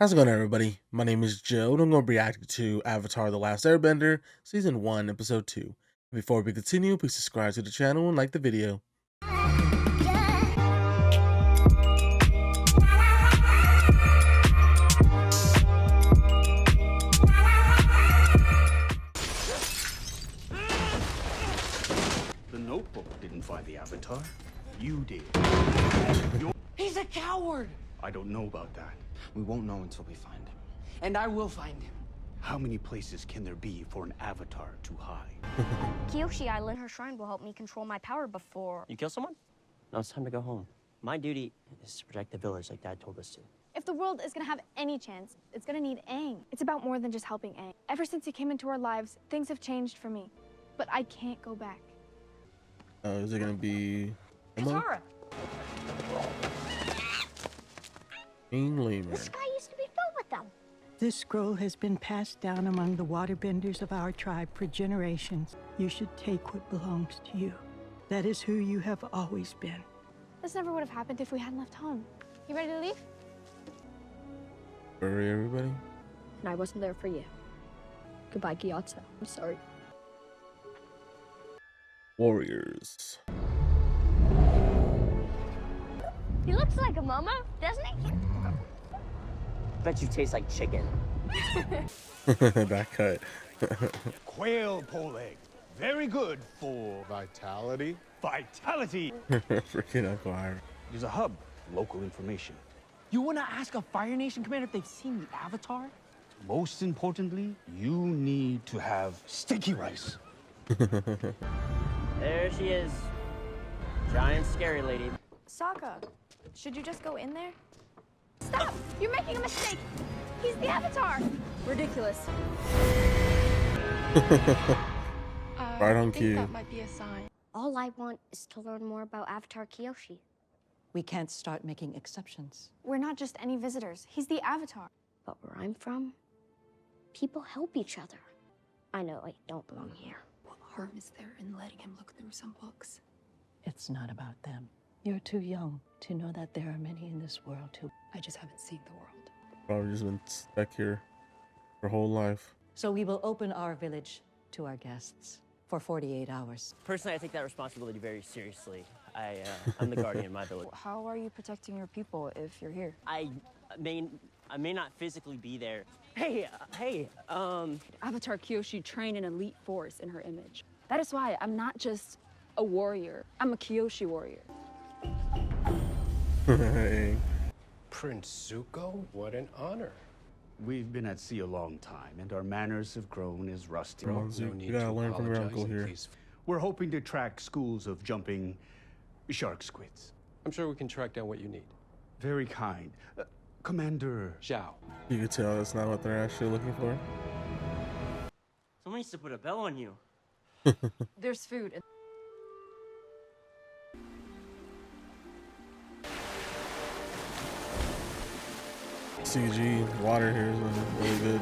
How's it going, everybody? My name is Joe, and I'm going to be reacting to Avatar: The Last Airbender, Season 1, Episode 2. Before we continue, please subscribe to the channel and like the video. The notebook didn't find the Avatar. You did. He's a coward! I don't know about that. We won't know until we find him. And I will find him. How many places can there be for an Avatar to hide? Kyoshi Island, her shrine will help me control my power before... You kill someone? Now it's time to go home. My duty is to protect the village like Dad told us to. If the world is gonna have any chance, it's gonna need Aang. It's about more than just helping Aang. Ever since he came into our lives, things have changed for me. But I can't go back. Is it going to be... Katara! Lemur. The sky used to be filled with them. This scroll has been passed down among the waterbenders of our tribe for generations. You should take what belongs to you. That is who you have always been. This never would have happened if we hadn't left home. You ready to leave? Hurry, everybody. And I wasn't there for you. Goodbye, Gyatso. I'm sorry. Warriors. He looks like a mama, doesn't he? Bet you taste like chicken. That cut. Quail pole egg. Very good for Vitality? vitality. Freaking Uncle Ira. There's a hub. Local information. You wanna ask a Fire Nation commander if they've seen the Avatar? Most importantly, you need to have sticky rice. There she is. Giant scary lady. Sokka, should you just go in there? Stop! You're making a mistake! He's the Avatar! Ridiculous. Right on cue. That might be a sign. All I want is to learn more about Avatar Kyoshi. We can't start making exceptions. We're not just any visitors. He's the Avatar. But where I'm from, people help each other. I know I don't belong here. What harm is there in letting him look through some books? It's not about them. You're too young to know that there are many in this world who... I just haven't seen the world. Probably just been stuck here her whole life. So we will open our village to our guests for 48 hours. Personally, I take that responsibility very seriously. I'm the guardian of my village. How are you protecting your people if you're here? I may not physically be there. Hey, Avatar Kyoshi trained an elite force in her image. That is why I'm not just a warrior. I'm a Kyoshi warrior. Prince Zuko? What an honor. We've been at sea a long time, and our manners have grown as rusty. Come on, Zuko. You gotta learn from your uncle here. Please. We're hoping to track schools of jumping shark squids. I'm sure we can track down what you need. Very kind. Commander Zhao. You can tell that's not what they're actually looking for. someone needs to put a bell on you. There's food. CG water here is looking really good.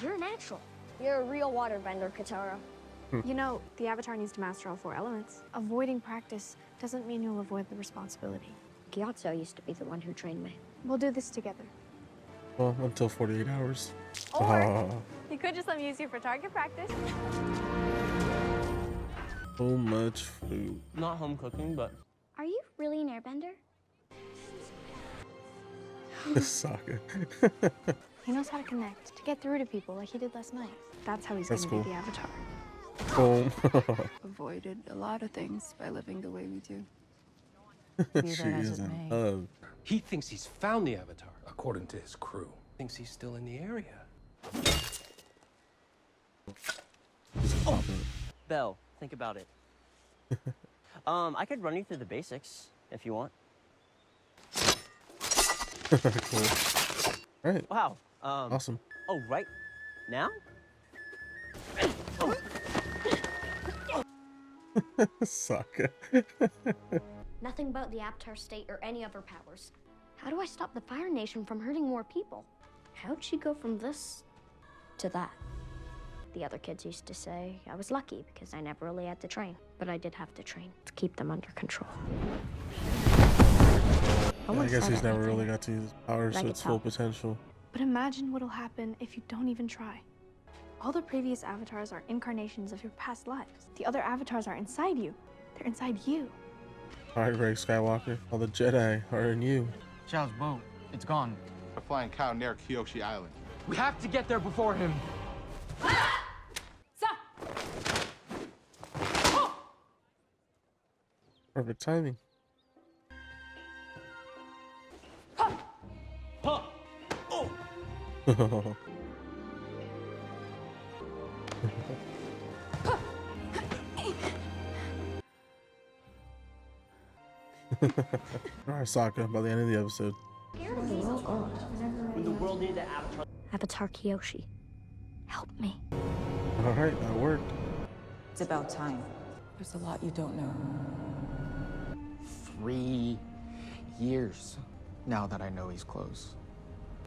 You're a natural. You're a real waterbender, Katara. You know, the Avatar needs to master all 4 elements. Avoiding practice doesn't mean you'll avoid the responsibility. Gyatso used to be the one who trained me. We'll do this together. Well, until 48 hours. Or you could just let me use you for target practice. So much food. Not home cooking, but Are you really an airbender? Sokka. He knows how to connect, to get through to people like he did last night. That's how he's That's gonna cool. be the Avatar. Boom. Avoided a lot of things by living the way we do. Be She that as is it in may. love. He thinks he's found the Avatar, according to his crew. Thinks he's still in the area. Bell, think about it. I could run you through the basics if you want. Cool. All right. Wow. Awesome. Oh, right now? Sokka. Nothing about the Avatar state or any of her powers. How do I stop the Fire Nation from hurting more people? How'd she go from this to that? The other kids used to say I was lucky because I never really had to train. But I did have to train to keep them under control. No I one guess said he's never anything really got to use his powers that I to could its full tell. potential. But imagine what'll happen if you don't even try. All the previous avatars are incarnations of your past lives. The other avatars are inside you. They're inside you. Alright, Ray Skywalker. All the Jedi are in you. Zhao's boat, it's gone. A flying cow near Kyoshi Island. We have to get there before him. Perfect timing. Alright, Sokka, by the end of the episode. When the world needed the Avatar. Avatar Kyoshi, help me. Alright, that worked. It's about time. There's a lot you don't know. 3 years now that I know he's close.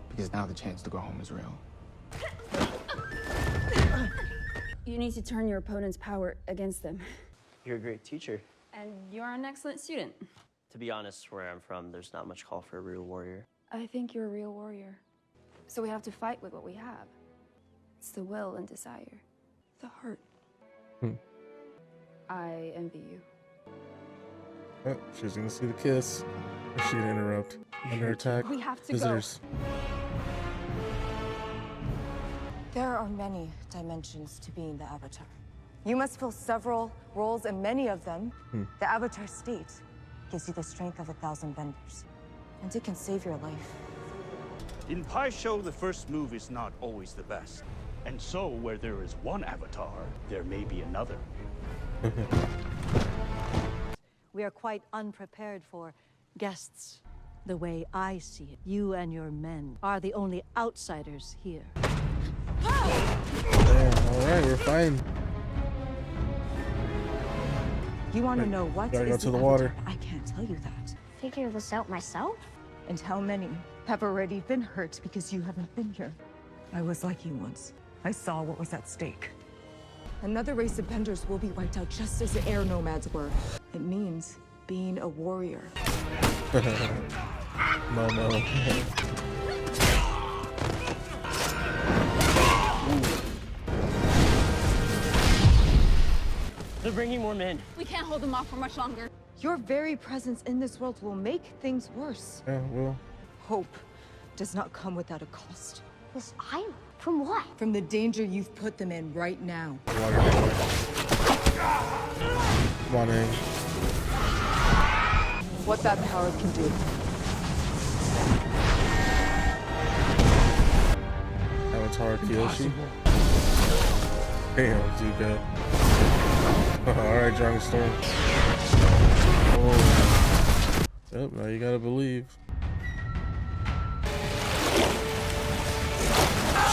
Because now the chance to go home is real. You need to turn your opponent's power against them. You're a great teacher. And you're an excellent student. To be honest, where I'm from, there's not much call for a real warrior. I think you're a real warrior. So we have to fight with what we have. It's the will and desire. The heart. I envy you. Oh, she's gonna see the kiss. Or she gonna interrupt. Under attack. We have to Visitors. There are many dimensions to being the Avatar. You must fill several roles, and many of them, the Avatar state, gives you the strength of 1,000 benders. And it can save your life. In Pai Show, the first move is not always the best. And so, where there is one avatar, there may be another. We are quite unprepared for guests. The way I see it, you and your men are the only outsiders here. Damn, alright, we're fine. You want to know what Gotta go is to the Avatar? water. I can't tell you that. Figure this out myself? And how many have already been hurt because you haven't been here? I was like you once. I saw what was at stake. Another race of benders will be wiped out just as the air nomads were. It means being a warrior. No. They're bringing more men. We can't hold them off for much longer. Your very presence in this world will make things worse. Yeah, well. Hope does not come without a cost. This island? From what? From the danger you've put them in right now. Water. Come on, Aang. What that power can do. Avatar Kyoshi. Damn, Zuko. Alright, Dragon Storm. Oh. Yep, now you gotta believe.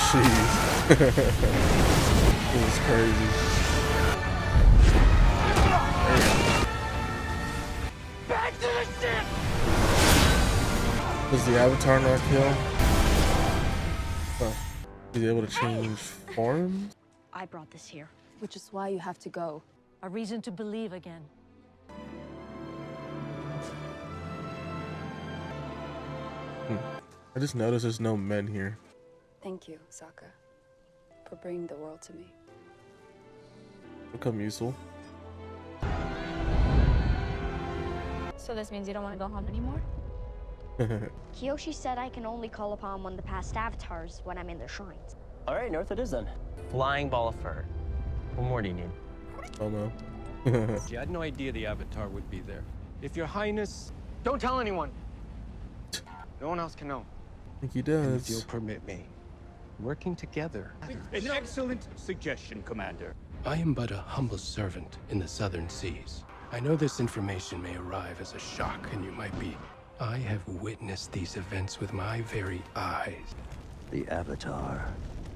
Jeez. This is crazy. Back to the ship! Does the Avatar not kill? Huh. Is he able to change forms? I brought this here. Which is why you have to go. A reason to believe again. I just noticed there's no men here. Thank you, Sokka, for bringing the world to me. Become useful. So this means you don't want to go home anymore? Kyoshi said I can only call upon one of the past avatars when I'm in the shrines. All right, North it is then. Flying ball of fur. What more do you need? Oh no. You had no idea the Avatar would be there. If your Highness, Don't tell anyone. No one else can know. I think he and if you'll does. permit me, working together. An excellent suggestion, Commander. I am but a humble servant in the southern seas. I know this information may arrive as a shock, and you might be. I have witnessed these events with my very eyes. The Avatar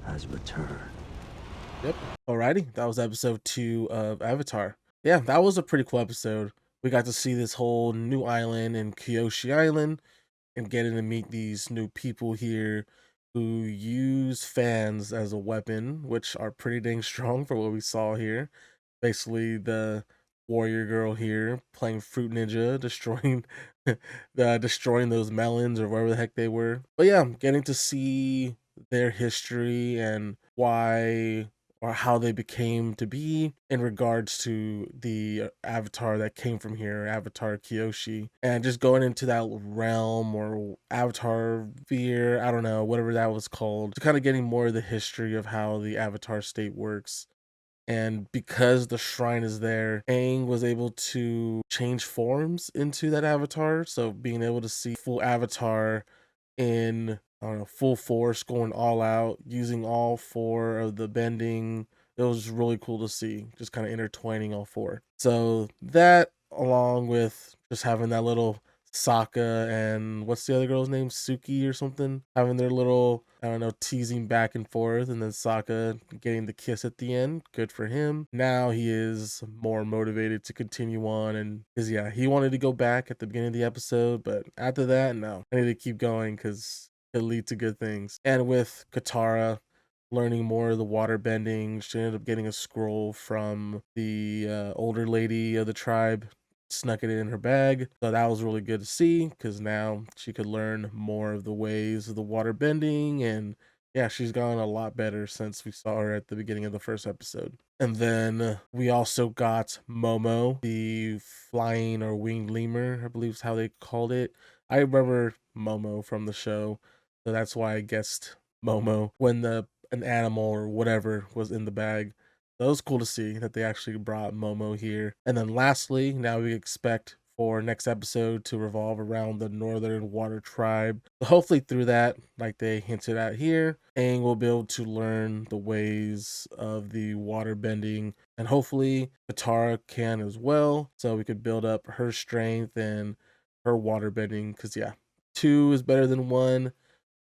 has returned. Yep. Alrighty, that was episode 2 of Avatar. Yeah, that was a pretty cool episode. We got to see this whole new island in Kyoshi Island and getting to meet these new people here who use fans as a weapon, which are pretty dang strong for what we saw here. Basically, the warrior girl here playing Fruit Ninja, destroying destroying those melons or wherever the heck they were. But yeah, getting to see their history and why or how they became to be in regards to the avatar that came from here, Avatar Kyoshi, and just going into that realm or avatar sphere, I don't know, whatever that was called, kind of getting more of the history of how the avatar state works. And because the shrine is there, Aang was able to change forms into that avatar. So being able to see full avatar in, I don't know, full force, going all out, using all four of the bending. It was really cool to see, just kind of intertwining all four. So that, along with just having that little Sokka and what's the other girl's name? Suki or something, having their little, I don't know, teasing back and forth, and then Sokka getting the kiss at the end. Good for him. Now he is more motivated to continue on, and because yeah, he wanted to go back at the beginning of the episode, but after that, no, I need to keep going because it'll lead to good things. And with Katara learning more of the water bending, she ended up getting a scroll from the older lady of the tribe, snuck it in her bag. So that was really good to see because now she could learn more of the ways of the water bending. And yeah, she's gone a lot better since we saw her at the beginning of the first episode. And then we also got Momo, the flying or winged lemur, I believe is how they called it. I remember Momo from the show, so that's why I guessed Momo when an animal or whatever was in the bag. So it was cool to see that they actually brought Momo here. And then lastly, now we expect for next episode to revolve around the Northern Water Tribe. So hopefully through that, like they hinted at here, Aang will be able to learn the ways of the water bending, and hopefully Katara can as well, so we could build up her strength and her water bending, because yeah, two is better than one.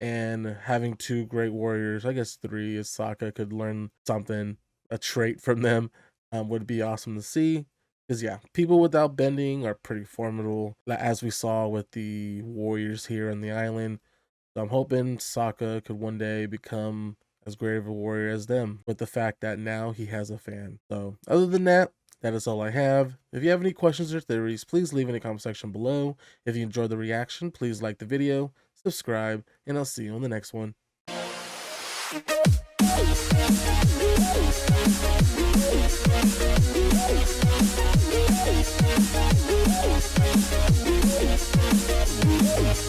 And having two great warriors, I guess three, if Sokka could learn something, a trait from them, would be awesome to see. Because yeah, people without bending are pretty formidable, as we saw with the warriors here on the island. So I'm hoping Sokka could one day become as great of a warrior as them, with the fact that now he has a fan. So other than that, that is all I have. If you have any questions or theories, please leave in the comment section below. If you enjoyed the reaction, please like the video, subscribe, and I'll see you on the next one.